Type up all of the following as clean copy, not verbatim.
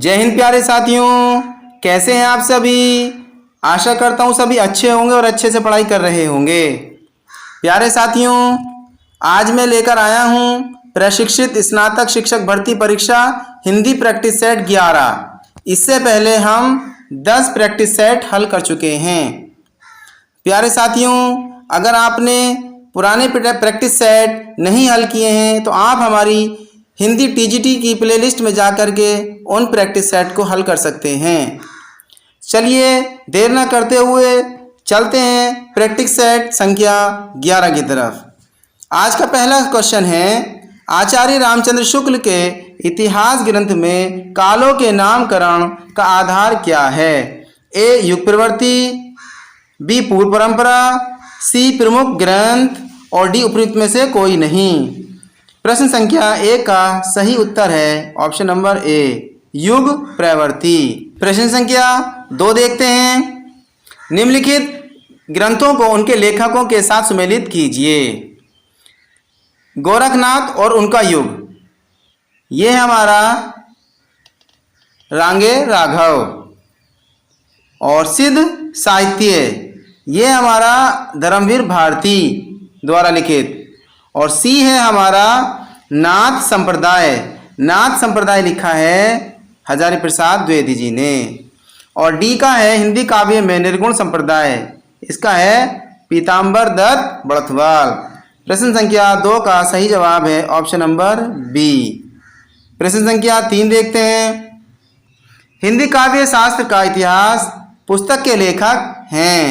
जय हिंद प्यारे साथियों, कैसे हैं आप सभी। आशा करता हूँ सभी अच्छे होंगे और अच्छे से पढ़ाई कर रहे होंगे। प्यारे साथियों, आज मैं लेकर आया हूँ प्रशिक्षित स्नातक शिक्षक भर्ती परीक्षा हिंदी प्रैक्टिस सेट 11। इससे पहले हम 10 प्रैक्टिस सेट हल कर चुके हैं। प्यारे साथियों, अगर आपने पुराने प्रैक्टिस सेट नहीं हल किए हैं तो आप हमारी हिंदी टीजीटी की प्लेलिस्ट में जा कर के उन प्रैक्टिस सेट को हल कर सकते हैं। चलिए देर न करते हुए चलते हैं प्रैक्टिस सेट संख्या 11 की तरफ। आज का पहला क्वेश्चन है, आचार्य रामचंद्र शुक्ल के इतिहास ग्रंथ में कालों के नामकरण का आधार क्या है। ए युग प्रवृत्ति, बी पूर्व परंपरा, सी प्रमुख ग्रंथ और डी उपयुक्त में से कोई नहीं। प्रश्न संख्या 1 का सही उत्तर है ऑप्शन नंबर ए युग प्रवृत्ति। प्रश्न संख्या 2 देखते हैं, निम्नलिखित ग्रंथों को उनके लेखकों के साथ सुमेलित कीजिए। गोरखनाथ और उनका युग, ये है हमारा रांगे राघव। और सिद्ध साहित्य, ये हमारा धर्मवीर भारती द्वारा लिखित। और सी है हमारा नाथ संप्रदाय। नाथ संप्रदाय लिखा है हजारी प्रसाद द्विवेदी जी ने। और डी का है हिंदी काव्य में निर्गुण संप्रदाय, इसका है पीताम्बर दत्त बड़थवाल। प्रश्न संख्या 2 का सही जवाब है ऑप्शन नंबर बी। प्रश्न संख्या 3 देखते हैं, हिंदी काव्य शास्त्र का इतिहास पुस्तक के लेखक हैं।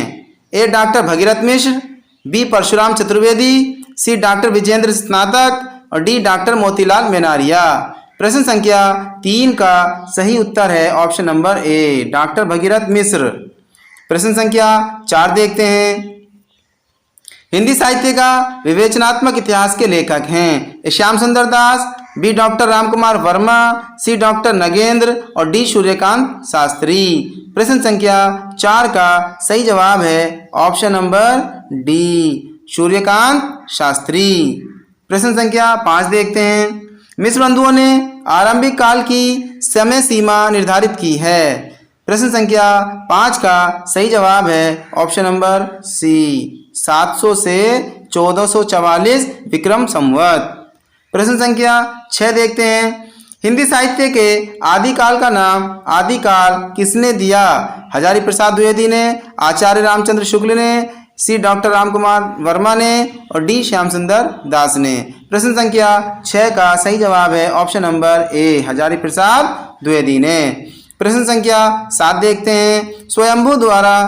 ए डॉक्टर भगीरथ मिश्र, बी परशुराम चतुर्वेदी, सी डॉक्टर विजेंद्र स्नातक और डी डॉक्टर मोतीलाल मेनारिया। प्रश्न संख्या 3 का सही उत्तर है option number A doctor Bhagirath Mishra. प्रश्न संख्या 4 देखते हैं, हिंदी साहित्य का विवेचनात्मक इतिहास के लेखक हैं। श्याम सुंदर दास, बी डॉक्टर रामकुमार वर्मा, सी डॉक्टर नगेंद्र और डी सूर्यकांत शास्त्री। प्रश्न संख्या 4 का सही जवाब है option number D Suryakant Shastri. प्रश्न संख्या 5 देखते हैं, मिश्र बंधुओं ने आरंभिक काल की समय सीमा निर्धारित की है। प्रश्न संख्या 5 का सही जवाब है ऑप्शन नंबर सी 700 से 1444 विक्रम संवत। प्रश्न संख्या 6 देखते हैं, हिंदी साहित्य के आदिकाल का नाम आदिकाल किसने दिया। हजारी प्रसाद द्विवेदी ने, आचार्य रामचंद्र शुक्ल ने, सी डॉक्टर रामकुमार वर्मा ने और डी श्याम सुंदर दास ने। प्रश्न संख्या 6 का सही जवाब है ऑप्शन नंबर ए हजारी प्रसाद द्विवेदी ने। प्रश्न संख्या 7 देखते हैं, स्वयंभू द्वारा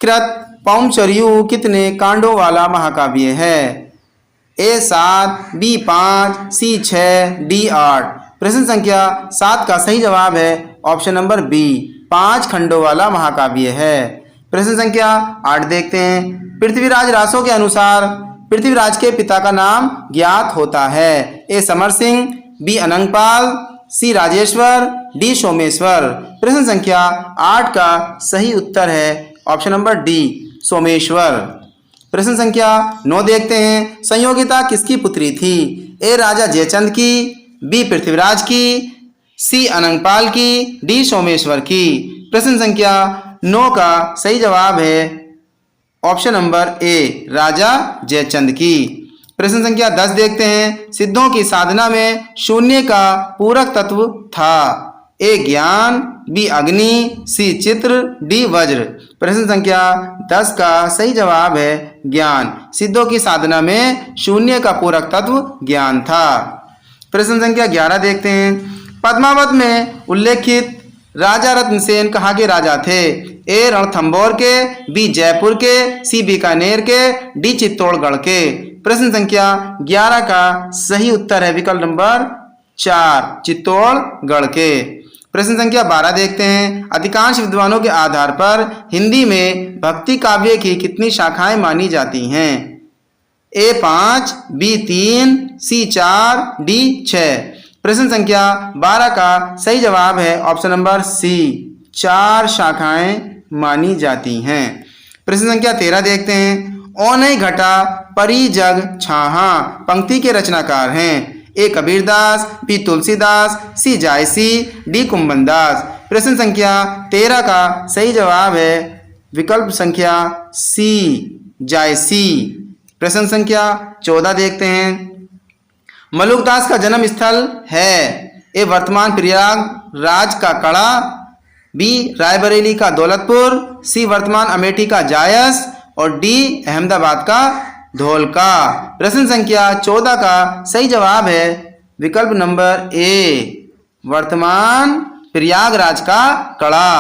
कृत पौमचर्यु कितने कांडों वाला महाकाव्य है। ए 7, बी 5, सी 6, डी 8। प्रश्न संख्या 7 का सही जवाब है ऑप्शन नंबर बी 5 खंडों वाला महाकाव्य है। प्रश्न संख्या 8 देखते हैं, पृथ्वीराज रासो के अनुसार पृथ्वीराज के पिता का नाम ज्ञात होता है। ए समर सिंह, बी अनंगपाल, सी राजेश्वर, डी सोमेश्वर। प्रश्न संख्या 8 का सही उत्तर है ऑप्शन नंबर डी सोमेश्वर। प्रश्न संख्या 9 देखते हैं, संयोगिता किसकी पुत्री थी। ए राजा जयचंद की, बी पृथ्वीराज की, सी अनंगपाल की, डी सोमेश्वर की। प्रश्न संख्या 9 का सही जवाब है ऑप्शन नंबर ए राजा जयचंद की। प्रश्न संख्या 10 देखते हैं, सिद्धों की साधना में शून्य का पूरक तत्व था। ए ज्ञान, बी अग्नि, सी चित्र, डी वज्र। प्रश्न संख्या 10 का सही जवाब है ज्ञान। सिद्धों की साधना में शून्य का पूरक तत्व ज्ञान था। प्रश्न संख्या 11 देखते हैं, पद्मावत में उल्लेखित राजा रत्नसेन कहाँ के राजा थे। ए रणथंभौर के, बी जयपुर के, सी बीकानेर के, डी चित्तौड़गढ़ के। प्रश्न संख्या 11 का सही उत्तर है विकल्प नंबर 4 चित्तौड़गढ़ के। प्रश्न संख्या 12 देखते हैं, अधिकांश विद्वानों के आधार पर हिंदी में भक्ति काव्य की कितनी शाखाएं मानी जाती हैं। ए 5, बी 3, सी 4, डी 6। प्रश्न संख्या 12 का सही जवाब है ऑप्शन नंबर सी 4 शाखाएं मानी जाती हैं। प्रश्न संख्या 13 देखते हैं, ओ नहीं घटा परी जग छाहा पंक्ति के रचनाकार हैं। ए कबीरदास, बी तुलसीदास, सी जायसी, डी कुंभनदास। प्रश्न संख्या 13 का सही जवाब है विकल्प संख्या सी जायसी। प्रश्न संख्या 14 देखते हैं। मलुकदास का जन्म स्थल है ए वर्तमान प्रयागराज का कड़ा, बी रायबरेली का दौलतपुर, सी वर्तमान अमेठी का जायस और डी अहमदाबाद का धौलका। प्रश्न संख्या 14 का सही जवाब है विकल्प नंबर ए वर्तमान प्रयागराज का कड़ा।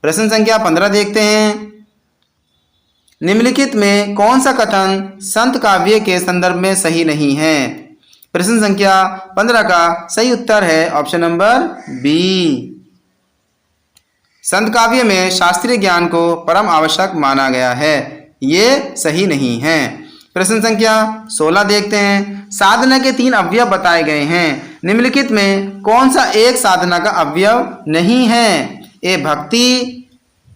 प्रश्न संख्या 15 देखते हैं। निम्नलिखित में कौन सा कथन संत काव्य के संदर्भ में सही नहीं है? प्रश्न संख्या 15 का सही उत्तर है ऑप्शन नंबर बी। संत काव्य में शास्त्रीय ज्ञान को परम आवश्यक माना गया है, ये सही नहीं है। प्रश्न संख्या 16 देखते हैं। साधना के 3 अवयव बताए गए हैं, निम्नलिखित में कौन सा एक साधना का अवयव नहीं है? ए भक्ति,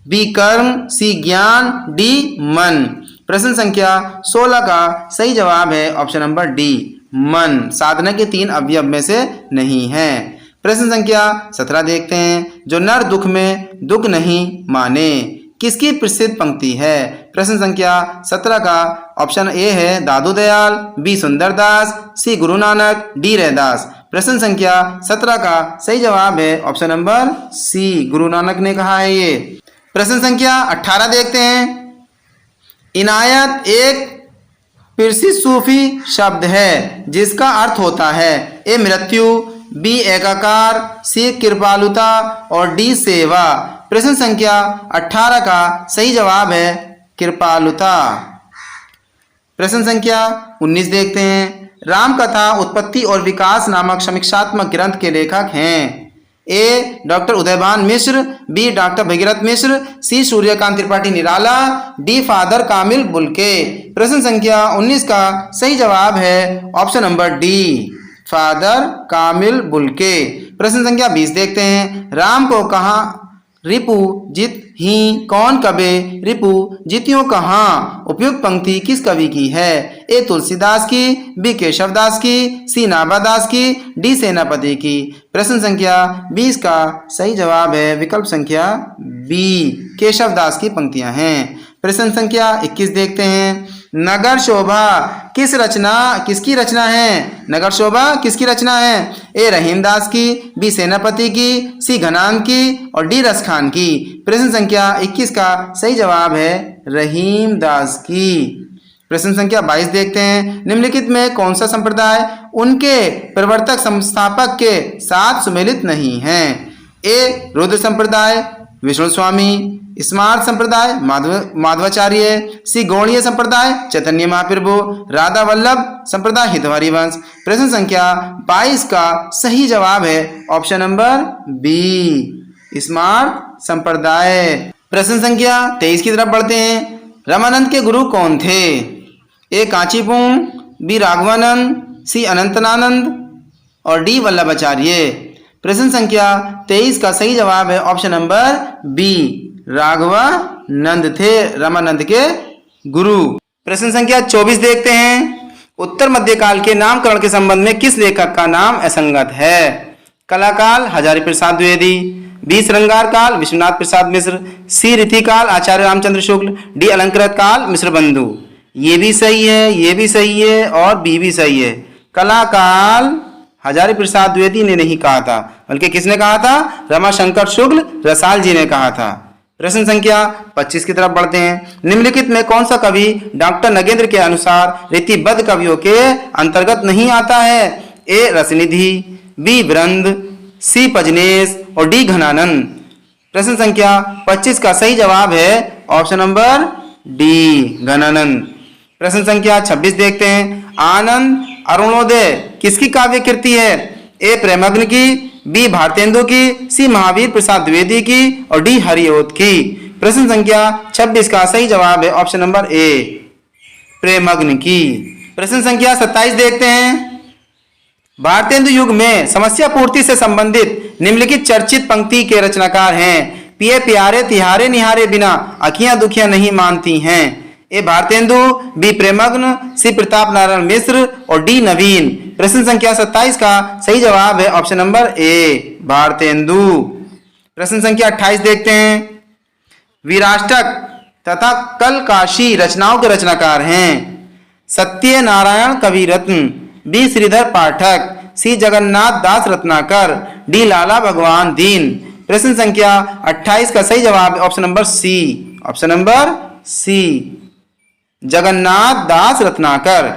बी कर्म, सी ज्ञान, डी मन। प्रश्न संख्या 16 का सही जवाब है ऑप्शन नंबर डी मन, साधना के 3 अवयव में से नहीं है। प्रश्न संख्या 17 देखते हैं। जो नर दुख में दुख नहीं माने, किसकी प्रसिद्ध पंक्ति है? प्रश्न संख्या 17 का ऑप्शन ए है दादू दयाल, बी सुंदरदास, सी गुरु नानक, डी रैदास। प्रश्न संख्या 17 का सही जवाब है ऑप्शन नंबर सी, गुरु नानक ने कहा है ये। प्रश्न संख्या 18 देखते हैं। इनायत एक पिरसी सूफी शब्द है जिसका अर्थ होता है ए मृत्यु, बी एकाकार, सी कृपालुता और डी सेवा। प्रश्न संख्या 18 का सही जवाब है कृपालुता। प्रश्न संख्या 19 देखते हैं। रामकथा उत्पत्ति और विकास नामक समीक्षात्मक ग्रंथ के लेखक हैं? ए डॉक्टर उदयभान मिश्र, बी डॉक्टर भगीरथ मिश्र, सी सूर्यकांत त्रिपाठी निराला, डी फादर कामिल बुल्के। प्रश्न संख्या 19 का सही जवाब है ऑप्शन नंबर डी फादर कामिल बुल्के। प्रश्न संख्या 20 देखते हैं। राम को कहा रिपु जित ही कौन कबे रिपु जित्यों कहाँ, उपयुक्त पंक्ति किस कवि की है? ए तुलसीदास की, बी केशवदास की, सी नाभादास की, डी सेनापति की। प्रश्न संख्या 20 का सही जवाब है विकल्प संख्या बी केशवदास की पंक्तियां हैं। प्रश्न संख्या 21 देखते हैं। नगर शोभा किसकी रचना है? नगर शोभा किसकी रचना है? ए रहीमदास की, बी सेनापति की, सी घनान की और डी रसखान की। प्रश्न संख्या 21 का सही जवाब है रहीमदास की। प्रश्न संख्या 22 देखते हैं। निम्नलिखित में कौन सा संप्रदाय उनके प्रवर्तक संस्थापक के साथ सुमेलित नहीं है? ए रुद्र संप्रदाय, विष्णु स्वामी, स्मार्त संप्रदाय, माधवाचार्य, सी गौड़ीय संप्रदाय, चैतन्य महाप्रभु, राधा वल्लभ संप्रदाय, हितवारी वंश। प्रश्न संख्या 22 का सही जवाब है ऑप्शन नंबर बी स्मार्त संप्रदाय। प्रश्न संख्या 23 की तरफ बढ़ते हैं। रामानंद के गुरु कौन थे? ए कांचीपुंग, बी राघवानंद, सी अनंतनानंद और डी वल्लभाचार्य। प्रश्न संख्या 23 का सही जवाब है ऑप्शन नंबर बी राघवानंद थे रामानंद के गुरु। प्रश्न संख्या 24 देखते हैं। उत्तर मध्यकाल के नामकरण के संबंध में किस लेखक का नाम असंगत है? कलाकाल हजारी प्रसाद द्विवेदी, बी श्रृंगार काल विश्वनाथ प्रसाद मिश्र, सी रीतिकाल आचार्य रामचंद्र शुक्ल, डी अलंकृत काल मिश्र बंधु। ये भी सही है, ये भी सही है और बी भी सही है। कलाकाल हजारी प्रसाद द्विवेदी ने नहीं कहा था, बल्कि किसने कहा था? रमाशंकर शुक्ल रसाल जी ने कहा था। प्रश्न संख्या 25 की तरफ बढ़ते हैं। निम्नलिखित में कौन सा कवि डॉक्टर नगेंद्र के अनुसार रीतिबद्ध कवियों के अंतर्गत नहीं आता है? ए रसनिधि, बी वृंद, सी पजनेश और डी घनानंद। प्रश्न संख्या 25 का सही जवाब है ऑप्शन नंबर डी घनानंद। प्रश्न संख्या 26 देखते हैं। आनंद अरुणोदय किसकी काव्य कृति है? ए प्रेमग्न की, बी भारतेंदु की, सी महावीर प्रसाद द्विवेदी की और डी हरिओत की। प्रश्न संख्या 26 का सही जवाब है ऑप्शन नंबर ए प्रेमग्न की। प्रश्न संख्या 27 देखते हैं। भारतेंदु युग में समस्या पूर्ति से संबंधित निम्नलिखित चर्चित पंक्ति के रचनाकार हैं? पिए प्यारे तिहारे निहारे बिना अखियां दुखियां नहीं मानती हैं। ए भारतेंदु, बी प्रेमग्न, सी प्रताप नारायण मिश्र और डी नवीन। प्रश्न संख्या 27 का सही जवाब है ऑप्शन नंबर ए भारतेंदु। प्रश्न संख्या 28 देखते हैं। विराष्टक तथा कलकाशी रचनाओं के रचनाकार हैं Satyanarayan Kaviratna, B Shridhar Pathak, C Jagannath Das Ratnakar, D Lala Bhagwan Deen. प्रश्न संख्या 28 का सही जवाब है option number C, option number C Jagannath Das Ratnakar.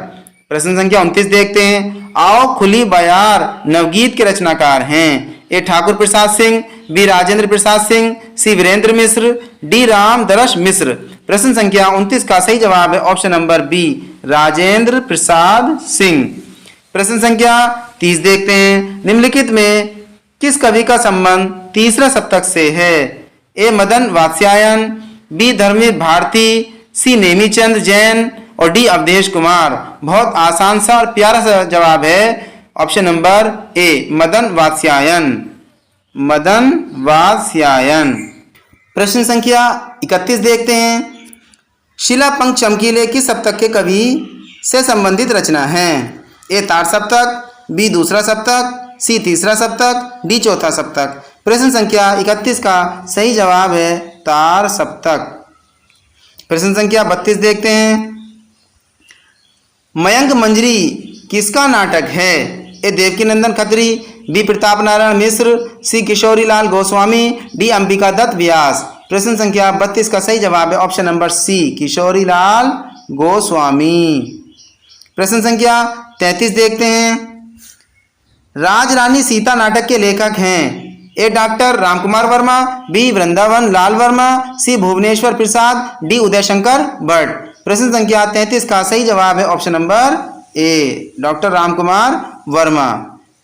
प्रश्न संख्या 29 देखते हैं। आओ खुली बयार नवगीत के रचनाकार हैं ए ठाकुर प्रसाद सिंह, बी राजेंद्र प्रसाद सिंह, सी वीरेंद्र मिश्र, डी राम दरश मिश्र। प्रश्न संख्या 29 का सही जवाब है option number B Rajendra Prasad Singh. प्रश्न संख्या 30 देखते हैं। निम्नलिखित में किस कवि का संबंध तीसरा सप्तक से है? ए मदन वात्स्यायन, बी धर्मवीर भारती, सी नेमीचंद जैन और डी अवधेश कुमार। बहुत आसान सा और प्यारा सा जवाब है option number A Madan Vatsyayan, Madan Vatsyayan. प्रश्न संख्या 31 देखते हैं। शिला पंख चमकीले किस सप्तक के कवि से संबंधित रचना है? ए तार सप्तक, बी दूसरा सप्तक, सी तीसरा सप्तक, डी चौथा सप्तक। प्रश्न संख्या 31 का सही जवाब है तार सप्तक। प्रश्न संख्या 32 देखते हैं। मयंक मंजरी किसका नाटक है? ए देवकीनंदन खत्री, बी प्रताप नारायण मिश्र, सी किशोरी लाल गोस्वामी, डी अंबिका दत्त व्यास। प्रश्न संख्या 32 का सही जवाब है ऑप्शन नंबर सी किशोरी लाल गोस्वामी। प्रश्न संख्या 33 देखते हैं। राज रानी सीता नाटक के लेखक हैं ए डॉक्टर रामकुमार वर्मा, बी वृंदावन लाल वर्मा, सी भुवनेश्वर प्रसाद, डी उदय शंकर भट्ट। प्रश्न संख्या 33 का सही जवाब है option number A doctor Ramkumar Verma.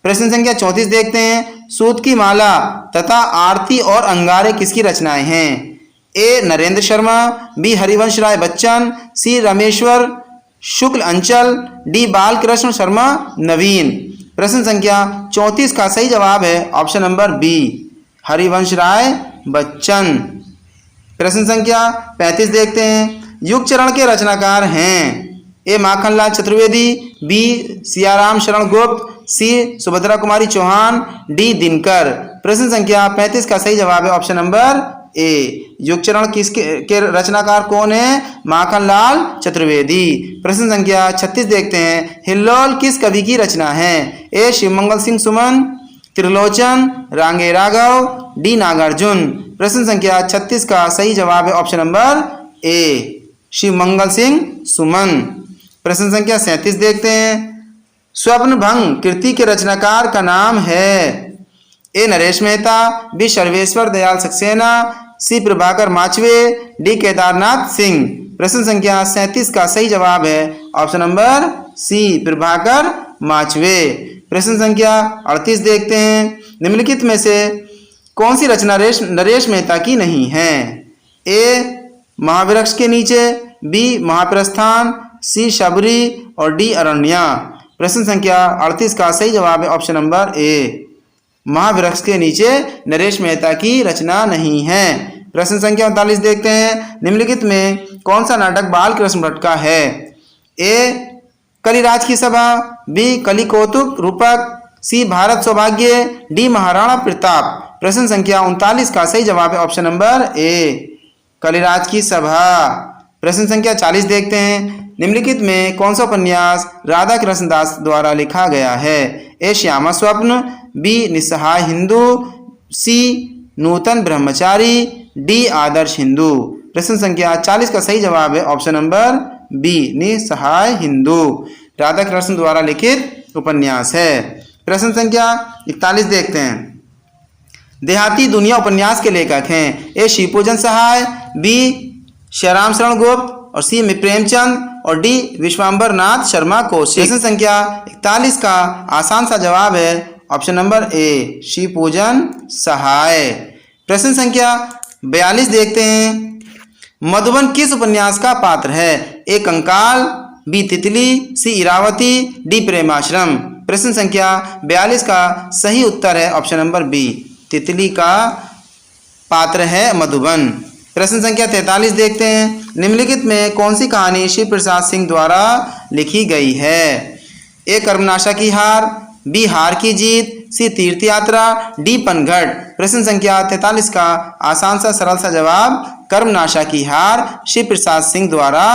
प्रश्न संख्या 34 देखते हैं। सूत की माला तथा आरती और अंगारे किसकी रचनाएं हैं? ए नरेंद्र शर्मा, बी हरिवंश राय बच्चन, सी रामेश्वर शुक्ल अंचल, डी बालकृष्ण शर्मा नवीन। प्रश्न संख्या 34 का सही जवाब है option number B Harivansh Rai Bachchan. प्रश्न संख्या 35 देखते हैं। युग चरण के रचनाकार हैं ए माखनलाल चतुर्वेदी, बी सियाराम शरण गुप्त, सी सुभद्रा कुमारी चौहान, डी दिनकर। प्रश्न संख्या 35 का सही जवाब है ऑप्शन नंबर ए युग चरण के रचनाकार कौन है? माखनलाल चतुर्वेदी। प्रश्न संख्या 36 देखते हैं। हिल्लोल किस कवि की रचना है? ए शिवमंगल सिंह सुमन, त्रिलोचन, रांगे राघव, डी नागार्जुन। प्रश्न संख्या 36 का सही जवाब है option number A Shivmangal Singh Suman. प्रश्न संख्या 37 देखते हैं। स्वप्न भंग कृति के रचनाकार का नाम है A Naresh Mehta, B Sarveshwar Dayal Saxena, C Prabhakar Machwe, D Kedarnath Singh. प्रश्न संख्या 37 का सही जवाब है option number C Prabhakar Machwe. प्रश्न संख्या 38 देखते हैं। निम्नलिखित में से कौन सी रचना नरेश मेहता की नहीं है? ए महावृक्ष के नीचे, बी महाप्रस्थान, सी शबरी और डी अरण्या। प्रश्न संख्या 38 का सही जवाब है ऑप्शन नंबर ए महावृक्ष के नीचे नरेश मेहता की रचना नहीं है। प्रश्न संख्या 39 देखते हैं। निम्नलिखित में कौन सा नाटक बालकृष्ण भट्ट का है? ए कलिराज की सभा, बी कलि कौतुक रूपक, सी भारत सौभाग्य, डी महाराणा प्रताप। प्रश्न संख्या 39 का सही जवाब है ऑप्शन नंबर ए कलिराज की सभा। प्रश्न संख्या 40 देखते हैं। निम्नलिखित में कौन सा उपन्यास राधा कृष्ण दास द्वारा लिखा गया है? ए श्यामा स्वप्न, बी निस्सहाय हिंदू, सी नूतन ब्रह्मचारी, डी आदर्श हिंदू। प्रश्न संख्या 40 का सही जवाब है ऑप्शन नंबर बी निस्सहाय हिंदू राधा कृष्ण द्वारा लिखित उपन्यास है। प्रश्न संख्या 41 देखते हैं। देहाती दुनिया उपन्यास के लेखक हैं ए शिवपूजन सहाय, बी श्याराम शरण गुप्त और सी प्रेमचंद और डी विश्वाम्बर नाथ शर्मा कौशिक। प्रश्न संख्या 41 का आसान सा जवाब है ऑप्शन नंबर ए शिवपूजन सहाय। प्रश्न संख्या 42 देखते हैं। मधुबन किस उपन्यास का पात्र है? ए कंकाल, बी तितली, सी इरावती, डी प्रेमाश्रम। प्रश्न संख्या 42 का सही उत्तर है ऑप्शन नंबर बी तितली का पात्र है मधुबन। प्रश्न संख्या 43 देखते हैं। निम्नलिखित में कौन सी कहानी शिव प्रसाद सिंह द्वारा लिखी गई है? ए कर्मनाशा की हार, बी हार की जीत, सी तीर्थ यात्रा, डी पनघट। प्रश्न संख्या 43 का आसान सा सरल सा जवाब कर्मनाशा की हार शिव प्रसाद सिंह द्वारा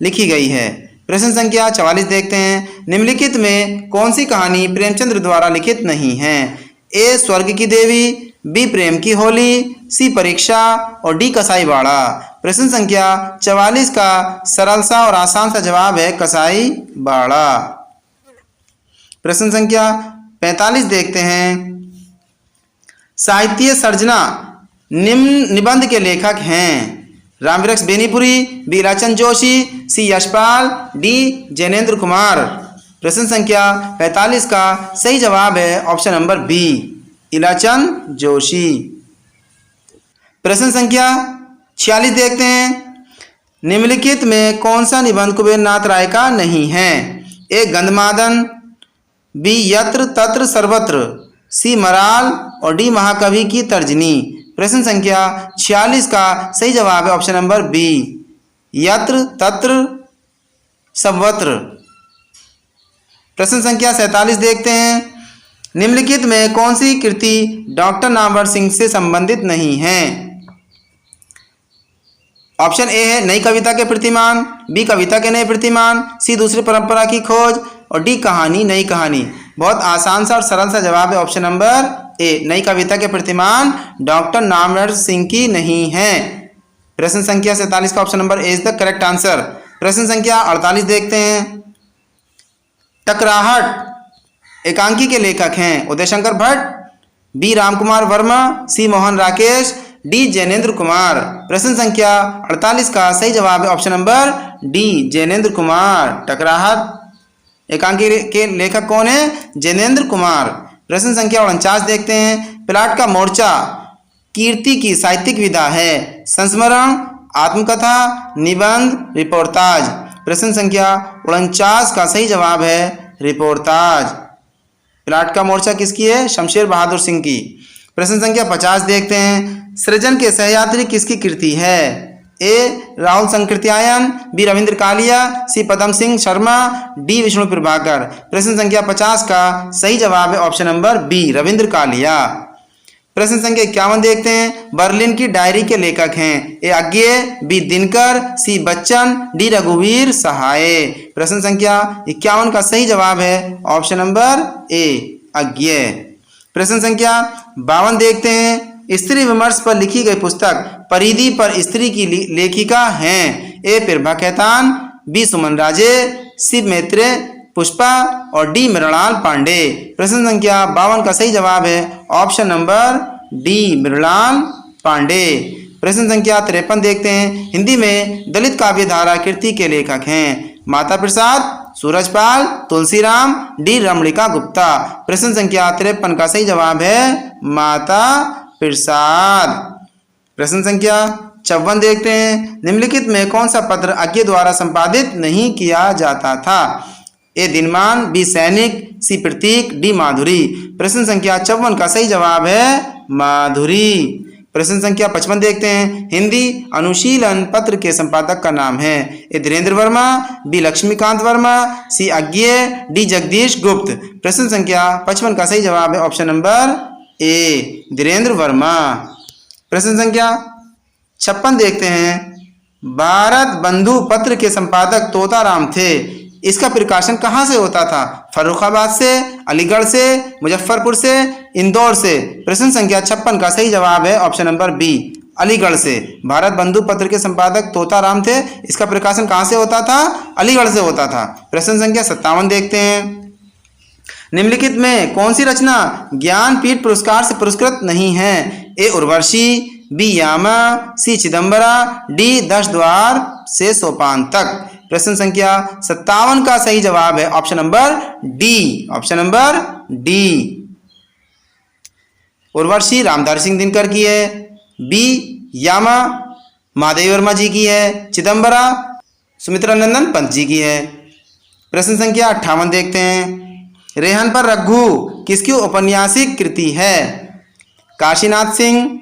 लिखी गई है। प्रश्न संख्या 44 देखते हैं। निम्नलिखित में कौन सी कहानी प्रेमचंद्र द्वारा लिखित नहीं है? ए स्वर्ग की देवी, बी प्रेम की होली, सी परीक्षा और डी कसाई बाड़ा। प्रश्न संख्या 44 का सरल सा और आसान सा जवाब है कसाई बाड़ा। प्रश्न संख्या 45 देखते हैं। साहित्य सर्जना निम्न निबंध के लेखक हैं? Rambriksh Benipuri, B Ilachand Joshi, C Yashpal, D Jainendra Kumar. प्रश्न संख्या 45 का सही जवाब है option number B Ilachand Joshi. प्रश्न संख्या 46 देखते हैं। निम्नलिखित में कौन सा निबंध कुबेर नाथ राय का नहीं है? ए गंधमादन, बी यत्र तत्र सर्वत्र, सी मराल और डी महाकवि की तर्जनी। प्रश्न संख्या 46 का सही जवाब है ऑप्शन नंबर बी यत्र तत्र सर्वत्र। प्रश्न संख्या 47 देखते हैं। निम्नलिखित में कौन सी कृति डॉक्टर नामवर सिंह से संबंधित नहीं है? ऑप्शन ए है नई कविता के प्रतिमान, बी कविता के नए प्रतिमान, सी दूसरी परंपरा की खोज और डी कहानी नई कहानी। बहुत आसान सा और सरल सा जवाब है ऑप्शन नंबर ए नई कविता के प्रतिमान डॉक्टर नामवर सिंह की नहीं है। प्रश्न संख्या 47 का option number A is the correct answer. प्रश्न संख्या 48 देखते हैं। टकराहट एकांकी के लेखक हैं? Uday Shankar Bhatt, B Ramkumar Verma, C Mohan Rakesh, D Jainendra Kumar. प्रश्न संख्या 48 का सही जवाब है option number D Jainendra Kumar. टकराहट एकांकी के लेखक कौन है? जैनेन्द्र कुमार। प्रश्न संख्या 49 देखते हैं। प्लाट का मोर्चा कीर्ति की साहित्यिक विधा है? संस्मरण, आत्मकथा, निबंध, रिपोर्टाज। प्रश्न संख्या 49 का सही जवाब है रिपोर्टाज। प्लाट का मोर्चा किसकी है? शमशेर बहादुर सिंह की। प्रश्न संख्या 50 देखते हैं। सृजन के सहयात्री किसकी कृति है? A Rahul Sankrityayan, B Ravindra Kalia, C Padam Singh Sharma, D Vishnu Prabhakar. प्रश्न संख्या 50 का सही जवाब है option number B Ravindra Kalia. प्रश्न संख्या 51 देखते हैं। बर्लिन की डायरी के लेखक हैं? ए अज्ञे, बी दिनकर, सी बच्चन, डी रघुवीर सहाय। प्रश्न संख्या 51 का सही जवाब है ऑप्शन नंबर ए अज्ञे। प्रश्न संख्या 52 देखते हैं। स्त्री विमर्श पर लिखी गई पुस्तक परिधि पर स्त्री की लेखिका हैं? ए प्रभा खेतान, बी सुमन राजे, सी मैत्रे पुष्पा और डी मृणाल पांडे। प्रश्न संख्या 52 का सही जवाब है option number D Mrinal Pande. प्रश्न संख्या 53 देखते हैं। हिंदी में दलित काव्य धारा कृति के लेखक हैं? माता प्रसाद, सूरजपाल, तुलसीराम, डी रमणिका गुप्ता। प्रश्न संख्या 53 का सही जवाब है माता प्रसाद। प्रश्न संख्या 54 देखते हैं। निम्नलिखित में कौन सा पत्र अज्ञे द्वारा संपादित नहीं किया जाता था? ए दिनमान, बी सैनिक, सी प्रतीक, डी माधुरी। प्रश्न संख्या 54 का सही जवाब है माधुरी। प्रश्न संख्या 55 देखते हैं। हिंदी अनुशीलन पत्र के संपादक का नाम है? ए धीरेन्द्र वर्मा, बी लक्ष्मीकांत वर्मा, सी अज्ञे, डी जगदीश गुप्त। प्रश्न संख्या 55 का सही जवाब है ऑप्शन नंबर ए धीरेन्द्र वर्मा। प्रश्न संख्या 56 देखते हैं। भारत बंधु पत्र के संपादक तोताराम थे। इसका प्रकाशन कहाँ से होता था? फर्रुखाबाद से, अलीगढ़ से, मुजफ्फरपुर से, इंदौर से। प्रश्न संख्या 56 का सही जवाब है ऑप्शन नंबर बी अलीगढ़ से। भारत बंधु पत्र के संपादक तोताराम थे। इसका प्रकाशन कहाँ से होता था? अलीगढ़ से होता था। प्रश्न संख्या 57 देखते हैं। निम्नलिखित में कौन सी रचना ज्ञानपीठ पुरस्कार से पुरस्कृत नहीं है? ए उर्वशी, बी यामा, सी चिदम्बरा, डी 10 द्वार से सोपान तक। प्रश्न संख्या 57 का सही जवाब है option number D option number D. Urvashi Ramdhari Singh Dinkar की है, बी यामा महादेवी वर्मा जी की है, चिदम्बरा सुमित्रा नंदन पंत जी की है। प्रश्न संख्या 58 देखते हैं। रेहन पर रघु किसकी औपन्यासिक कृति है? काशीनाथ सिंह,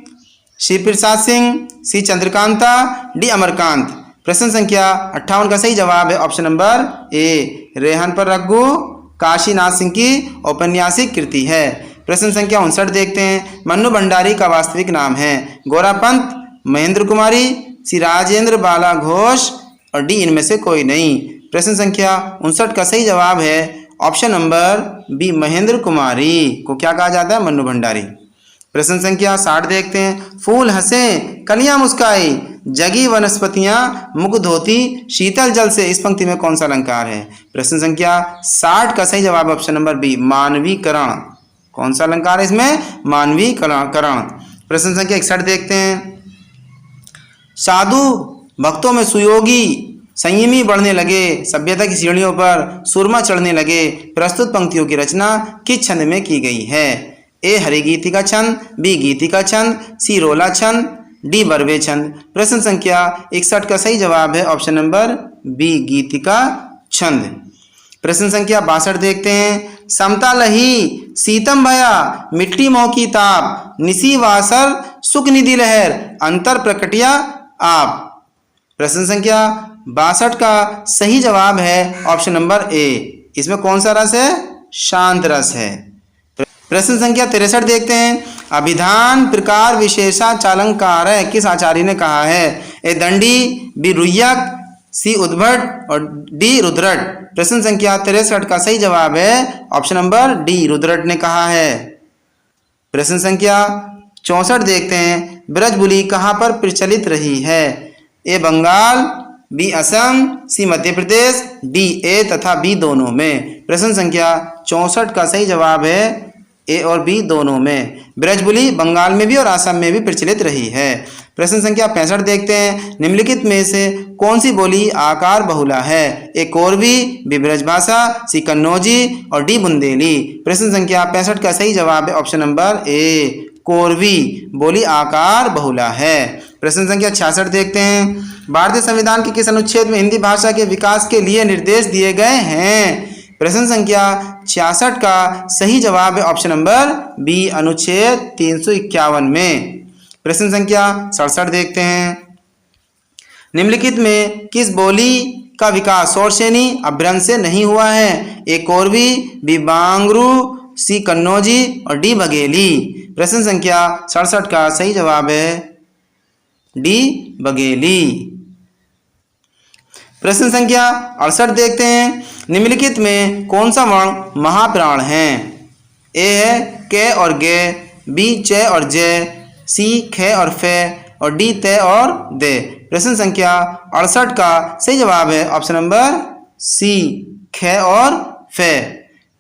सी प्रसाद सिंह, सी चंद्रकांता, डी अमरकांत। प्रश्न संख्या 58 का सही जवाब है ऑप्शन नंबर ए, रेहन पर रघु काशीनाथ सिंह की औपन्यासिक कृति है। प्रश्न संख्या 59 देखते हैं। मन्नू भंडारी का वास्तविक नाम है गोरापंत, महेंद्र कुमारी, सी राजेंद्र बाला घोष और डी इनमें से कोई नहीं। प्रश्न संख्या 59 का सही जवाब है ऑप्शन नंबर बी, महेंद्र कुमारी को क्या कहा जाता है? मन्नू भंडारी। प्रश्न संख्या 60 देखते हैं। फूल हंसे कलियां मुस्काई, जगी वनस्पतियां मुग्ध होती शीतल जल से, इस पंक्ति में कौन सा अलंकार है? प्रश्न संख्या 60 का सही जवाब ऑप्शन नंबर बी, मानवीकरण। कौन सा अलंकार है इसमें? मानवीकरण। प्रश्न संख्या 61 देखते हैं। साधु भक्तों में सुयोगी संयमी बढ़ने लगे, सभ्यता की सीढ़ियों पर सुरमा चढ़ने लगे। प्रस्तुत पंक्तियों की रचना किस छंद में की गई है? ए हरिगीति का छंद, बी गीति का छंद, सी रोला छंद, डी बरवे छंद। प्रश्न संख्या 61 का सही जवाब है ऑप्शन नंबर बी, गीति का छंद। प्रश्न संख्या 62 देखते हैं। समता लही सीतम भया, मिट्टी मोह की ताप, निसी वासर सुख निधि लहर, अंतर प्रकटिया आप। प्रश्न संख्या 62 का सही जवाब है ऑप्शन नंबर ए, इसमें कौन सा रस है? शांत रस है। प्रश्न संख्या 63 देखते हैं। अभिधान प्रकार विशेषा चालंकार है किस आचार्य ने कहा है? ए दंडी, बी रुय्यक, सी उद्भट और डी रुद्रट। प्रश्न संख्या 63 का सही जवाब है ऑप्शन नंबर डी, रुद्रट ने कहा है। प्रश्न संख्या 64 देखते हैं। ब्रजबुली कहाँ पर प्रचलित रही है? A Bengal, B Assam, C Madhya Pradesh, D A तथा बी दोनों में। प्रश्न संख्या 64 का सही जवाब है ए और बी दोनों में। ब्रजबुली बंगाल में भी और असम में भी प्रचलित रही है। प्रश्न संख्या 65 देखते हैं। निम्नलिखित में से कौन सी बोली आकार बहुला है? ए कोरवी, बी ब्रजभाषा, सी कन्नौजी और डी बुंदेली। प्रश्न संख्या 65 का सही जवाब है ऑप्शन नंबर ए, कोरवी बोली आकार बहुला है। प्रश्न संख्या 66 देखते हैं। भारतीय संविधान के किस अनुच्छेद में हिंदी भाषा के विकास के लिए निर्देश दिए गए हैं? प्रश्न संख्या 66 का सही जवाब है ऑप्शन नंबर बी, अनुच्छेद 351 में। प्रश्न संख्या 67 देखते हैं। निम्नलिखित में किस बोली का विकास शौरसेनी अभ्रंश से नहीं हुआ है? ए कोरवी, बी बांगरू, सी कन्नौजी और डी बघेली। प्रश्न संख्या 67 का सही जवाब है डी, बघेली। प्रश्न संख्या 68 देखते हैं। निम्नलिखित में कौन सा वर्ण महाप्राण है? ए है क और गे, बी च और जय, सी ख और फे और डी ते और दे। प्रश्न संख्या 68 का सही जवाब है ऑप्शन नंबर सी, ख और फे।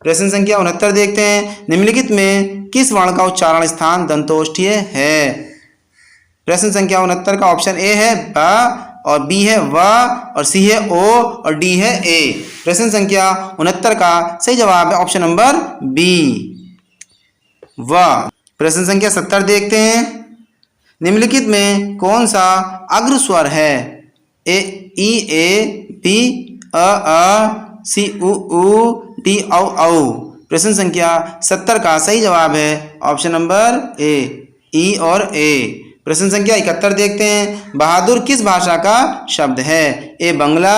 प्रश्न संख्या 69 देखते हैं। निम्नलिखित में किस वर्ण का उच्चारण स्थान दंतोष्ठीय है? प्रश्न संख्या 69 का ऑप्शन ए है ब और बी है व और सी है ओ और डी है ए। प्रश्न संख्या 69 का सही जवाब है ऑप्शन नंबर बी, व। प्रश्न संख्या 70 देखते हैं। निम्नलिखित में कौन सा अग्र स्वर है? ए ई ए, बी अ, सी उ, डी औ औ। प्रश्न संख्या 70 का सही जवाब है ऑप्शन नंबर ए, ई और ए। प्रश्न संख्या 71 देखते हैं। बहादुर किस भाषा का शब्द है? ए बंगला,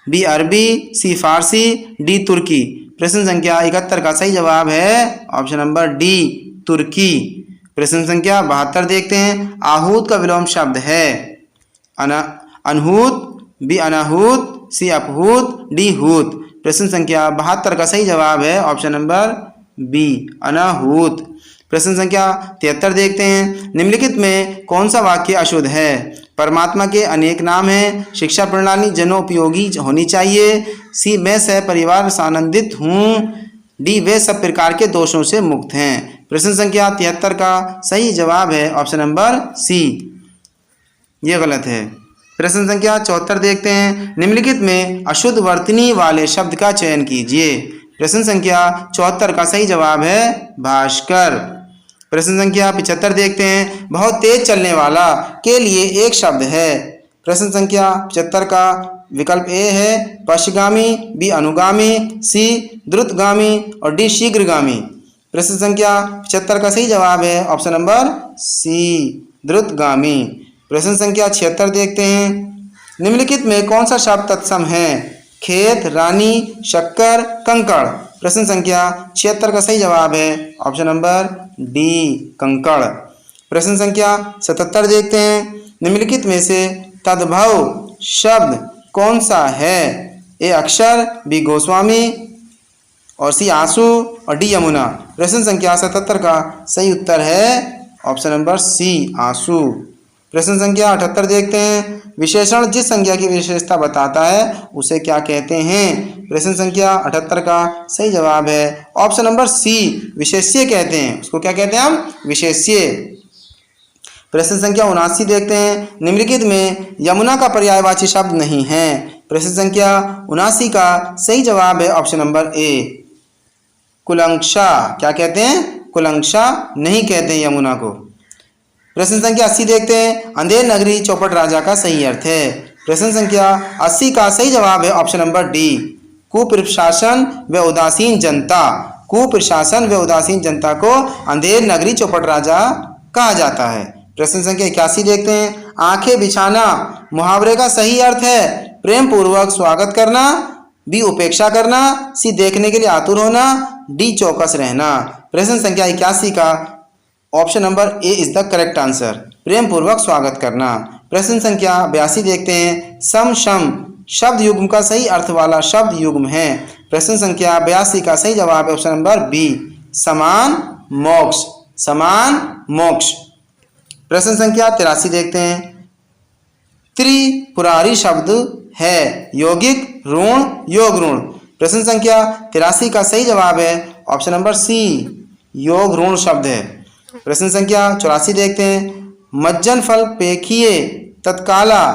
बी अरबी, सी फारसी, डी तुर्की। प्रश्न संख्या 71 का सही जवाब है ऑप्शन नंबर डी, तुर्की। प्रश्न संख्या 72 देखते हैं। आहूत का विलोम शब्द है? अनहूत, बी अनाहूत, सी अपहूत, डी हूत। प्रश्न संख्या 72 का सही जवाब है ऑप्शन नंबर बी, अनाहूत। प्रश्न संख्या 73 देखते हैं। निम्नलिखित में कौन सा वाक्य अशुद्ध है? परमात्मा के अनेक नाम हैं, शिक्षा प्रणाली जनोपयोगी होनी चाहिए, सी मैं सह परिवार आनंदित हूँ, डी वे सब प्रकार के दोषों से मुक्त हैं। प्रश्न संख्या 73 का सही जवाब है ऑप्शन नंबर सी, ये गलत है। प्रश्न संख्या 74 देखते हैं। निम्नलिखित में अशुद्ध वर्तनी वाले शब्द का चयन कीजिए। प्रश्न संख्या 74 का सही जवाब है भास्कर। प्रश्न संख्या 75 देखते हैं। बहुत तेज चलने वाला के लिए एक शब्द है। प्रश्न संख्या 75 का विकल्प ए है पश्चिगामी, बी अनुगामी, सी द्रुतगामी और डी शीघ्रगामी। प्रश्न संख्या 75 का सही जवाब है ऑप्शन नंबर सी, द्रुतगामी। प्रश्न संख्या 76 देखते हैं। निम्नलिखित में कौन सा शब्द तत्सम है? खेत, रानी, शक्कर, कंकड़। प्रश्न संख्या 76 का सही जवाब है ऑप्शन नंबर डी, कंकड़। प्रश्न संख्या 77 देखते हैं। निम्नलिखित में से तद्भव शब्द कौन सा है? ए अक्षर, बी गोस्वामी और सी आंसू और डी यमुना। प्रश्न संख्या 77 का सही उत्तर है ऑप्शन नंबर सी, आंसू। प्रश्न संख्या 78 देखते हैं। विशेषण जिस संज्ञा की विशेषता बताता है उसे क्या कहते हैं? प्रश्न संख्या 78 का सही जवाब है ऑप्शन नंबर सी, विशेष्य कहते हैं। उसको क्या कहते हैं हम? विशेष्य। प्रश्न संख्या 79 देखते हैं। निम्नलिखित में यमुना का पर्यायवाची शब्द नहीं है। प्रश्न संख्या 79 का सही जवाब है ऑप्शन नंबर ए, कुलंक्षा। क्या कहते हैं? कुलंक्षा नहीं कहते हैं यमुना को। प्रश्न संख्या 80 देखते हैं। अंधेर नगरी चौपट राजा का सही अर्थ है। प्रश्न संख्या 80 का सही जवाब है ऑप्शन नंबर डी, कुप्रशासन व उदासीन जनता। कुप्रशासन व उदासीन जनता को अंधेर नगरी चौपट राजा कहा जाता है। प्रश्न संख्या 81 देखते हैं। आंखें बिछाना मुहावरे का सही अर्थ है? प्रेम पूर्वक स्वागत करना, बी उपेक्षा करना, सी देखने के लिए आतुर होना, डी चौकस रहना। प्रश्न संख्या 81 का option number A is the correct answer, प्रेम पूर्वक स्वागत करना। प्रश्न संख्या 82 देखते हैं। सम शम शब्द युग्म का सही अर्थ वाला शब्द युग्म है। प्रश्न संख्या 82 का सही जवाब है ऑप्शन नंबर बी, समान मोक्ष। समान मोक्ष। प्रश्न संख्या 83 देखते हैं। त्रिपुरारी शब्द है? यौगिक, ऋण, योग ऋण। प्रश्न संख्या 83 का सही जवाब है ऑप्शन नंबर सी, योग ऋण शब्द है। प्रश्न संख्या 84 देखते हैं। मज्जन फल पेखिए तत्काला,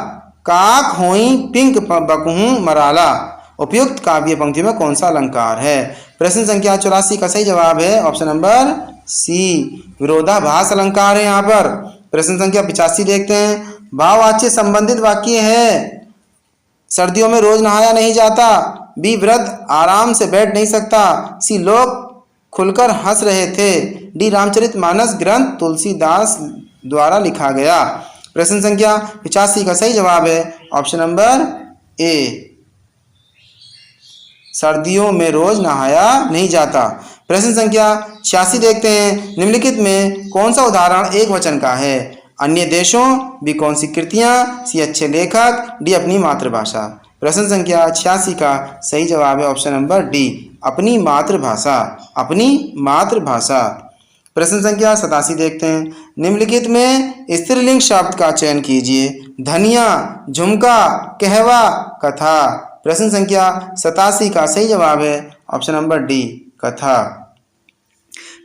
काक होई पिंक बकहूं मराला। उपयुक्त काव्य पंक्ति में कौन सा अलंकार है? प्रश्न संख्या 84 का सही जवाब है ऑप्शन नंबर सी, विरोधाभास अलंकार है यहाँ पर। प्रश्न संख्या 85 देखते हैं। भाववाच्य संबंधित वाक्य है। सर्दियों में रोज नहाया नहीं जाता, बी वृद्ध आराम से बैठ नहीं सकता, सी लोग खुलकर हंस रहे थे, डी रामचरितमानस ग्रंथ तुलसीदास द्वारा लिखा गया। प्रश्न संख्या 85 का सही जवाब है ऑप्शन नंबर ए, सर्दियों में रोज नहाया नहीं जाता। प्रश्न संख्या 86 देखते हैं। निम्नलिखित में कौन सा उदाहरण एक वचन का है? अन्य देशों, बी कौन सी कृतियां, सी अच्छे लेखक, डी अपनी मातृभाषा। प्रश्न संख्या 86 का सही जवाब है ऑप्शन नंबर डी, अपनी मातृभाषा। अपनी मातृभाषा। प्रश्न संख्या 87 देखते हैं। निम्नलिखित में स्त्रीलिंग शब्द का चयन कीजिए। धनिया, झुमका, कहवा, कथा। प्रश्न संख्या 87 का सही जवाब है ऑप्शन नंबर डी, कथा।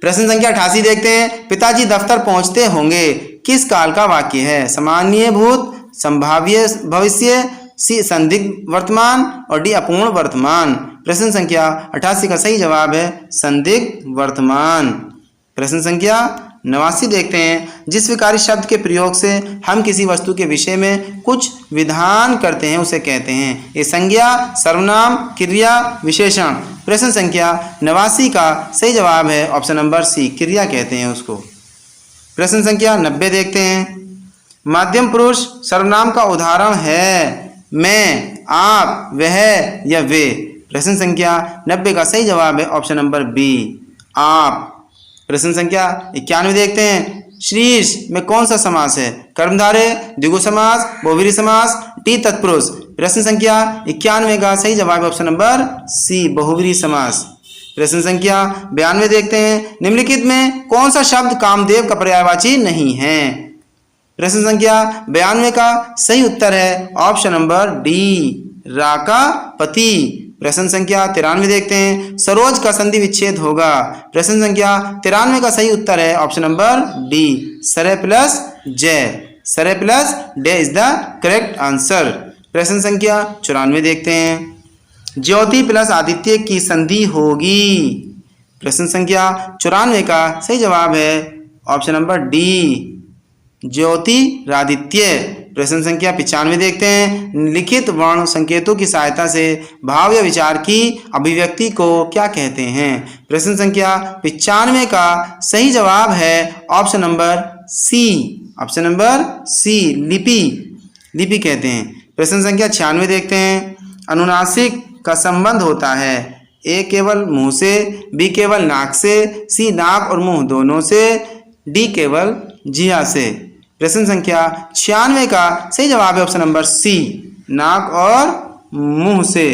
प्रश्न संख्या 88 देखते हैं। पिताजी दफ्तर पहुंचते होंगे किस काल का वाक्य है? सामान्य भूत, संभाव्य भविष्य, सी संदिग्ध वर्तमान और डी अपूर्ण वर्तमान। प्रश्न संख्या 88 का सही जवाब है संदिग्ध वर्तमान। प्रश्न संख्या 89 देखते हैं। जिस विकारी शब्द के प्रयोग से हम किसी वस्तु के विषय में कुछ विधान करते हैं उसे कहते हैं। ये संज्ञा, सर्वनाम, क्रिया, विशेषण। प्रश्न संख्या 89 का सही जवाब है ऑप्शन नंबर सी, क्रिया कहते हैं उसको। प्रश्न संख्या 90 देखते हैं। माध्यम पुरुष सर्वनाम का उदाहरण है मैं, आप, वह या वे। प्रश्न संख्या 90 का सही जवाब है ऑप्शन नंबर बी, आप। प्रश्न संख्या 91 देखते हैं। शीर्ष में कौन सा समास है? कर्मधारय, द्विगु समास, बहुव्रीहि समास, टी तत्पुरुष। प्रश्न संख्या 91 का सही जवाब है ऑप्शन नंबर सी, बहुव्रीहि समास। प्रश्न संख्या 92 देखते हैं। निम्नलिखित में कौन सा शब्द कामदेव का पर्यायवाची नहीं है? प्रश्न संख्या 92 का सही उत्तर है ऑप्शन नंबर डी, राका पति। प्रश्न संख्या 93 देखते हैं। सरोज का संधि विच्छेद होगा। प्रश्न संख्या 93 का सही उत्तर है ऑप्शन नंबर डी, सरे प्लस जय। सरे plus day is the correct answer. प्रश्न संख्या 94 देखते हैं। ज्योति प्लस आदित्य की संधि होगी। प्रश्न संख्या 94 का सही जवाब है ऑप्शन नंबर डी, ज्योति रादित्य। प्रश्न संख्या 95 देखते हैं। लिखित वर्ण संकेतों की सहायता से भाव या विचार की अभिव्यक्ति को क्या कहते हैं? प्रश्न संख्या 95 का सही जवाब है option number C. Option number C, लिपि। लिपि कहते हैं। प्रश्न संख्या 96 देखते हैं। अनुनासिक का संबंध होता है ए केवल मुंह से, बी केवल नाक से, सी नाक और मुंह दोनों से, डी केवल जिह्वा से। प्रश्न संख्या 96 का सही जवाब है ऑप्शन नंबर सी, नाक और मुंह से,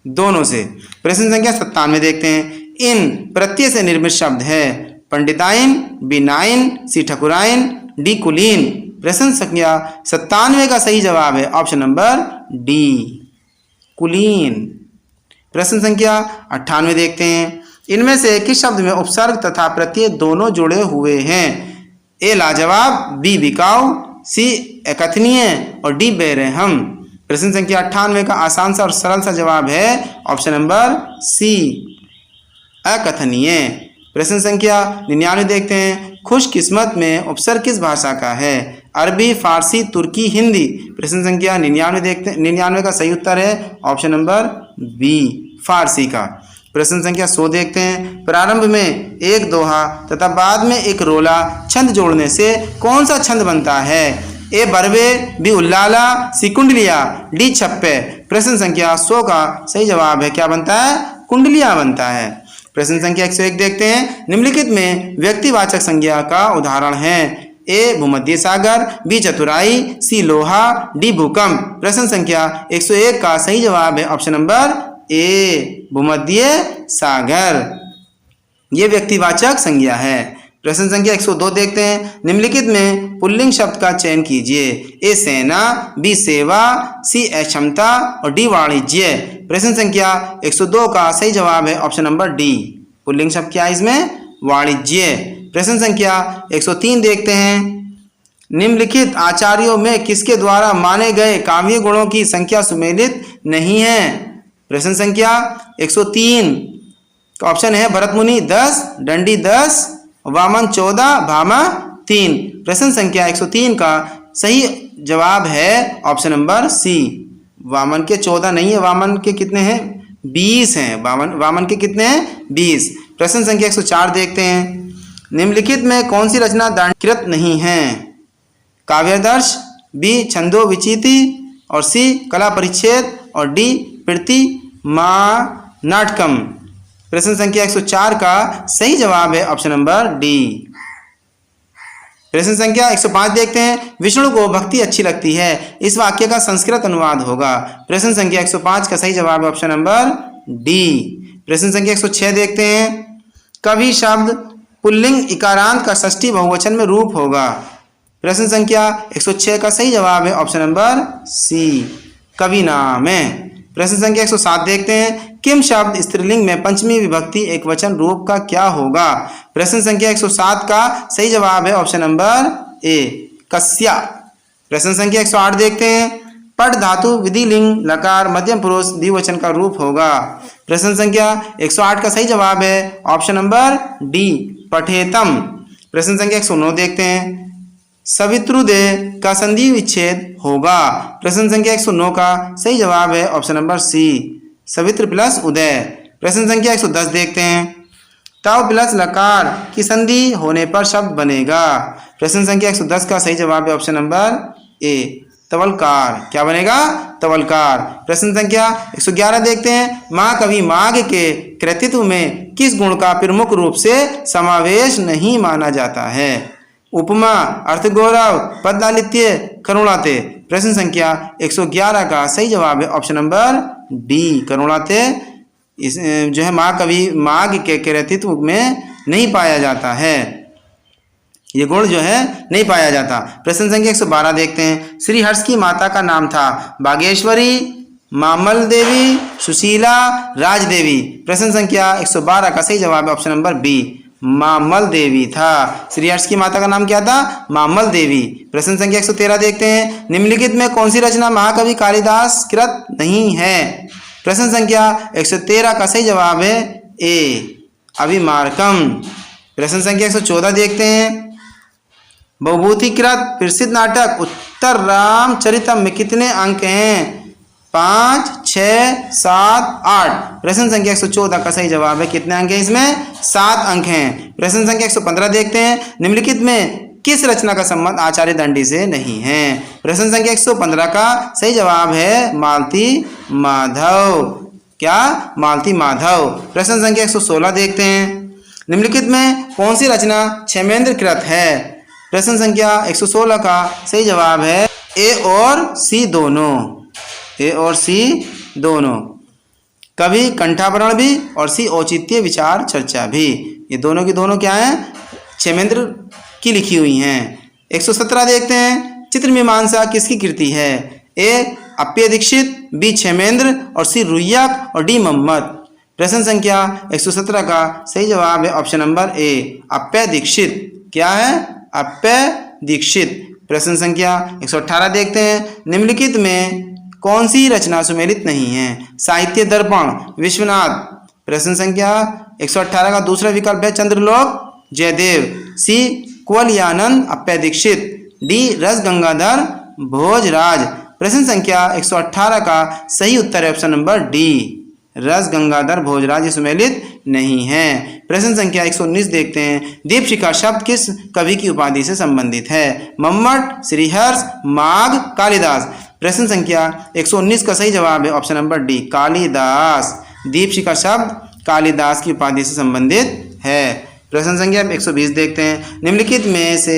दोनों से। प्रश्न संख्या 97 देखते हैं। इन प्रत्यय से निर्मित शब्द है पंडिताइन, बी नाइन, सी ठकुराइन, डी कुलीन। प्रश्न संख्या 97 का सही जवाब है ऑप्शन नंबर डी, कुलीन। प्रश्न संख्या 98 देखते हैं। इनमें से किस शब्द में उपसर्ग तथा प्रत्यय दोनों जुड़े हुए हैं? ए लाजवाब, बी बिकाऊ, सी अकथनीय और डी बेरहम। प्रश्न संख्या 98 का आसान सा और सरल सा जवाब है ऑप्शन नंबर सी, अकथनीय। प्रश्न संख्या 99 देखते हैं। खुशकिस्मत में उपसर्ग किस भाषा का है? अरबी, फारसी, तुर्की, हिंदी। प्रश्न संख्या 99 देखते हैं। 99 का सही उत्तर है ऑप्शन नंबर बी, फारसी का। प्रश्न संख्या 100 देखते हैं। प्रारंभ में एक दोहा तथा बाद में एक रोला छंद जोड़ने से कौन सा छंद बनता है? ए बरबे, बी उल्लाला, सी कुंडलिया, डी छप्पे। प्रश्न संख्या 100 का सही जवाब है क्या बनता है? कुंडलिया बनता है। प्रश्न संख्या 101 देखते हैं। निम्नलिखित में व्यक्तिवाचक संज्ञा का उदाहरण है? ए भूमध्य सागर, बी चतुराई, सी लोहा, डी भूकंप। प्रश्न संख्या 101 का सही जवाब है ऑप्शन नंबर ए, भूमध्य सागर। ये व्यक्तिवाचक संज्ञा है। प्रश्न संख्या 102 देखते हैं। निम्नलिखित में पुल्लिंग शब्द का चयन कीजिए। ए सेना, बी सेवा, सी अक्षमता और डी वाणिज्य। प्रश्न संख्या 102 का सही जवाब है ऑप्शन नंबर डी, पुल्लिंग शब्द क्या है इसमें? वाणिज्य। प्रश्न संख्या 103 देखते हैं। निम्नलिखित आचार्यों में किसके द्वारा माने गए काव्य गुणों की संख्या सुमेलित नहीं है? प्रश्न संख्या 103 का ऑप्शन है भरत मुनि 10, दंडी 10, वामन 14, भामा 3। प्रश्न संख्या 103 का सही जवाब है ऑप्शन नंबर सी, वामन के 14 नहीं है, वामन के कितने हैं? 20 हैं। वामन के कितने हैं? 20। प्रश्न संख्या 104 देखते हैं। निम्नलिखित में कौन सी रचना दांडीकृत नहीं है? काव्यादर्श, बी छंदो विचिति और सी कला परिच्छेद और डी प्रति माँ नाटकम। प्रश्न संख्या 104 का सही जवाब है ऑप्शन नंबर डी। प्रश्न संख्या 105 देखते हैं। विष्णु को भक्ति अच्छी लगती है, इस वाक्य का संस्कृत अनुवाद होगा। प्रश्न संख्या 105 का सही जवाब है ऑप्शन नंबर डी। प्रश्न संख्या 106 देखते हैं। कवि शब्द पुल्लिंग इकारांत का षष्ठी बहुवचन में रूप होगा। प्रश्न संख्या 106 का सही जवाब है ऑप्शन नंबर सी, कवि नाम है। प्रश्न संख्या 107 देखते हैं। किम शब्द स्त्रीलिंग में पंचमी विभक्ति एक वचन रूप का क्या होगा? प्रश्न संख्या 107 का सही जवाब है ऑप्शन नंबर ए, कस्या। प्रश्न संख्या 108 देखते हैं। पट धातु विधिलिंग लकार मध्यम पुरुष द्विवचन का रूप होगा। प्रश्न संख्या 108 का सही जवाब है ऑप्शन नंबर डी, पठेतम। प्रश्न संख्या 109 देखते हैं। सवित्रुदे का संधि विच्छेद होगा। प्रश्न संख्या 109 का सही जवाब है ऑप्शन नंबर सी, सवित्र प्लस उदय। प्रश्न संख्या 110 देखते हैं। तव प्लस लकार की संधि होने पर शब्द बनेगा। प्रश्न संख्या 110 का सही जवाब है ऑप्शन नंबर ए, तवलकार। क्या बनेगा? तवलकार। प्रश्न संख्या 111 देखते हैं। महाकवि माघ के कृतित्व में किस गुण का प्रमुख रूप से समावेश नहीं माना जाता है? उपमा, अर्थगौरव, पदलालित्य, करुणाते। प्रश्न संख्या 111 का सही जवाब है ऑप्शन नंबर डी, करुणाते। इस जो है महाकवि माघ के कृतित्व में नहीं पाया जाता है, ये गुण जो है नहीं पाया जाता। प्रश्न संख्या 112 देखते हैं। श्री हर्ष की माता का नाम था बागेश्वरी, मामल देवी, सुशीला, राजदेवी। प्रश्न संख्या 112 का सही जवाब है ऑप्शन नंबर बी, मामल देवी था। श्री हर्ष की माता का नाम क्या था? मामल देवी। प्रश्न संख्या 113 देखते हैं। निम्नलिखित में कौन सी रचना महाकवि कालिदास कृत नहीं है? प्रश्न संख्या 113 का सही जवाब है ए, अभिमार्कम। प्रश्न संख्या 114 देखते हैं। बहुभूतिकृत प्रसिद्ध नाटक उत्तर रामचरितम में कितने अंक हैं? 5, 6, 7, 8। प्रश्न संख्या 114 का सही जवाब है कितने अंक हैं इसमें? 7 अंक हैं। प्रश्न संख्या 115 देखते हैं। निम्नलिखित में किस रचना का संबंध आचार्य दंडी से नहीं है? प्रश्न संख्या 115 का सही जवाब है मालती माधव। क्या? मालती माधव। प्रश्न संख्या 116 देखते हैं। निम्नलिखित में कौन सी रचना क्षेमेंद्र कृत है? प्रश्न संख्या 116 का सही जवाब है ए और सी दोनों। ए और सी दोनों। कवि कंठाभरण भी और सी औचित्य विचार चर्चा भी। ये दोनों की दोनों क्या है? क्षेमेंद्र की लिखी हुई हैं। 117 देखते हैं। चित्र मीमांसा किसकी कृति है? ए अप्पय दीक्षित, बी क्षेमेंद्र और सी रुय्यक और डी मम्मट। प्रश्न संख्या 117 का सही जवाब है option number A Appaya Dikshit. क्या है? अप्पय दीक्षित। प्रश्न संख्या 118 देखते हैं। निम्नलिखित में कौन सी रचना सुमेलित नहीं है? साहित्य दर्पण विश्वनाथ। प्रश्न संख्या 118 का दूसरा विकल्प है चंद्रलोक जयदेव, सी कुवलयानंद अप्पय दीक्षित, डी रस गंगाधर भोजराज। प्रश्न संख्या 118 का सही उत्तर है ऑप्शन नंबर डी रस गंगाधर भोजराज। ये सुमेलित नहीं है। प्रश्न संख्या 119 देखते हैं। दीपशिखा शब्द किस कवि की उपाधि से संबंधित है? मम्मट, श्रीहर्ष, माघ, कालिदास। प्रश्न संख्या 119 का सही जवाब है option number D Kalidas. Deepshikha शब्द कालिदास की उपाधि से संबंधित है। प्रश्न संख्या 120 देखते हैं। निम्नलिखित में से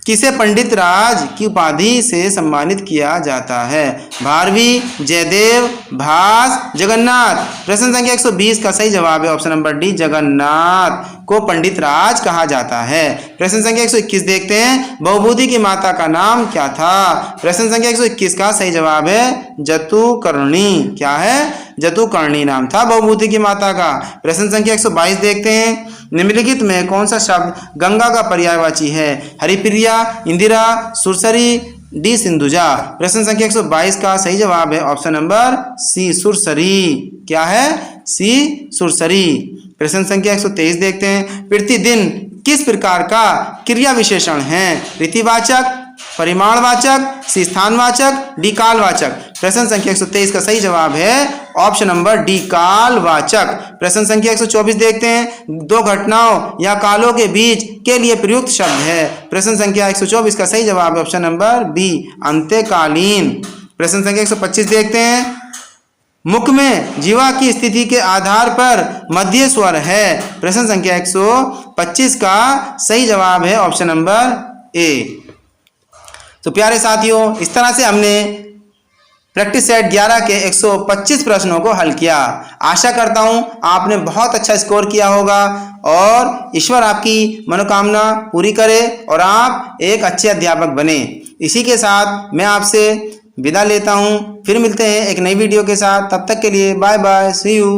किसे पंडित राज की उपाधि से सम्मानित किया जाता है? भारवी, जयदेव, भास, जगन्नाथ। प्रश्न संख्या 120 का सही जवाब है ऑप्शन नंबर डी जगन्नाथ को पंडित राज कहा जाता है। प्रश्न संख्या 121 देखते हैं। बहुबूति की माता का नाम क्या था? प्रश्न संख्या 121 का सही जवाब है जतुकर्णी। क्या है? जतुकर्णी नाम था बहुबूति की माता का। प्रश्न संख्या 122 देखते हैं। निम्नलिखित में कौन सा शब्द गंगा का पर्यायवाची है? हरिप्रिया, इंदिरा, सुरसरी, डी सिंधुजा। प्रश्न संख्या 122 का सही जवाब है ऑप्शन नंबर सी सुरसरी। क्या है? सी सुरसरी। प्रश्न संख्या 123 देखते हैं। प्रतिदिन किस प्रकार का क्रिया विशेषण है? रीतिवाचक, परिमाणवाचक, सी स्थानवाचक, डी कालवाचक। प्रश्न संख्या 123 का सही जवाब है ऑप्शन नंबर डी कालवाचक। प्रश्न संख्या 124 देखते हैं। दो घटनाओं या कालों के बीच के लिए प्रयुक्त शब्द है। प्रश्न संख्या 124 का सही जवाब है ऑप्शन नंबर बी अंत्यकालीन। प्रश्न संख्या 125 देखते हैं। मुख में जीवा की स्थिति के आधार पर मध्य स्वर है। प्रश्न संख्या 125 का सही जवाब है ऑप्शन नंबर ए। तो प्यारे साथियों, इस तरह से हमने प्रैक्टिस सेट 11 के 125 प्रश्नों को हल किया। आशा करता हूं आपने बहुत अच्छा स्कोर किया होगा और ईश्वर आपकी मनोकामना पूरी करे और आप एक अच्छे अध्यापक बने। इसी के साथ मैं आपसे विदा लेता हूं। फिर मिलते हैं एक नई वीडियो के साथ। तब तक के लिए बाय बाय, सी यू।